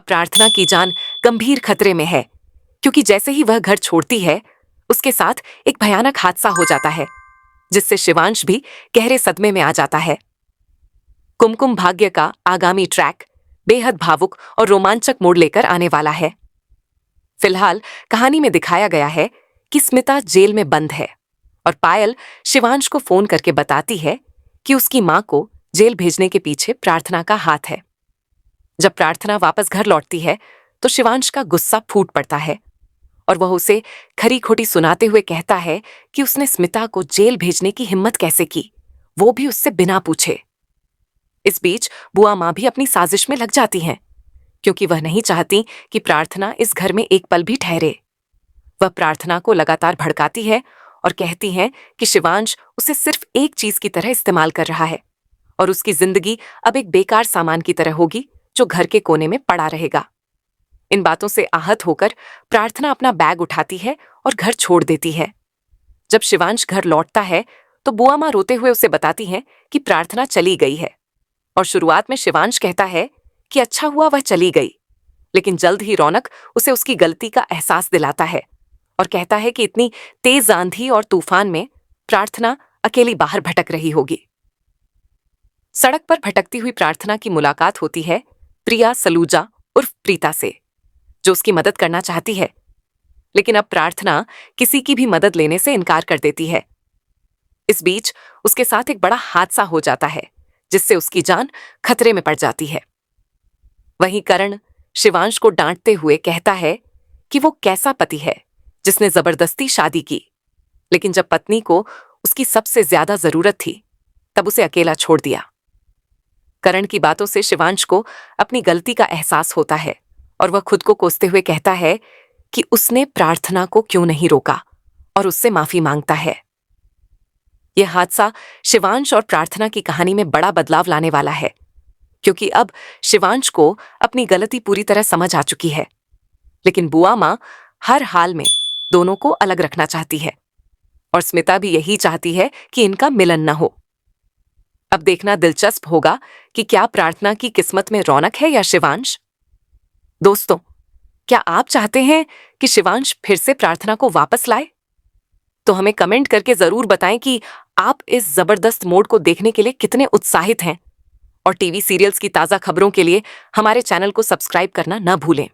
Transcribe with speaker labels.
Speaker 1: प्रार्थना की जान गंभीर खतरे में है, क्योंकि जैसे ही वह घर छोड़ती है उसके साथ एक भयानक हादसा हो जाता है, जिससे शिवांश भी गहरे सदमे में आ जाता है। कुमकुम भाग्य का आगामी ट्रैक बेहद भावुक और रोमांचक मोड़ लेकर आने वाला है। फिलहाल कहानी में दिखाया गया है कि स्मिता जेल में बंद है और पायल शिवांश को फोन करके बताती है कि उसकी मां को जेल भेजने के पीछे प्रार्थना का हाथ है। जब प्रार्थना वापस घर लौटती है तो शिवांश का गुस्सा फूट पड़ता है और वह उसे खरी खोटी सुनाते हुए कहता है कि उसने स्मिता को जेल भेजने की हिम्मत कैसे की, वो भी उससे बिना पूछे। इस बीच बुआ मां भी अपनी साजिश में लग जाती हैं, क्योंकि वह नहीं चाहती कि प्रार्थना इस घर में एक पल भी ठहरे। वह प्रार्थना को लगातार भड़काती है और कहती हैं कि शिवांश उसे सिर्फ एक चीज की तरह इस्तेमाल कर रहा है और उसकी जिंदगी अब एक बेकार सामान की तरह होगी जो घर के कोने में पड़ा रहेगा। इन बातों से आहत होकर प्रार्थना अपना बैग उठाती है और घर छोड़ देती है। जब शिवांश घर लौटता है तो बुआ मां रोते हुए उसे बताती हैं कि प्रार्थना चली गई है और शुरुआत में शिवांश कहता है कि अच्छा हुआ वह चली गई, लेकिन जल्द ही रौनक उसे उसकी गलती का एहसास दिलाता है और कहता है कि इतनी तेज आंधी और तूफान में प्रार्थना अकेली बाहर भटक रही होगी। सड़क पर भटकती हुई प्रार्थना की मुलाकात होती है प्रिया सलूजा उर्फ प्रीता से, जो उसकी मदद करना चाहती है, लेकिन अब प्रार्थना किसी की भी मदद लेने से इनकार कर देती है। इस बीच उसके साथ एक बड़ा हादसा हो जाता है, जिससे उसकी जान खतरे में पड़ जाती है। वहीं करण शिवांश को डांटते हुए कहता है कि वो कैसा पति है जिसने जबरदस्ती शादी की, लेकिन जब पत्नी को उसकी सबसे ज्यादा जरूरत थी तब उसे अकेला छोड़ दिया। करण की बातों से शिवांश को अपनी गलती का एहसास होता है और वह खुद को कोसते हुए कहता है कि उसने प्रार्थना को क्यों नहीं रोका और उससे माफी मांगता है। यह हादसा शिवांश और प्रार्थना की कहानी में बड़ा बदलाव लाने वाला है, क्योंकि अब शिवांश को अपनी गलती पूरी तरह समझ आ चुकी है, लेकिन बुआ मां हर हाल में दोनों को अलग रखना चाहती है और स्मिता भी यही चाहती है कि इनका मिलन न हो। अब देखना दिलचस्प होगा कि क्या प्रार्थना की किस्मत में रौनक है या शिवांश। दोस्तों, क्या आप चाहते हैं कि शिवांश फिर से प्रार्थना को वापस लाए? तो हमें कमेंट करके जरूर बताएं कि आप इस जबरदस्त मोड़ को देखने के लिए कितने उत्साहित हैं, और टीवी सीरियल्स की ताजा खबरों के लिए हमारे चैनल को सब्सक्राइब करना न भूलें।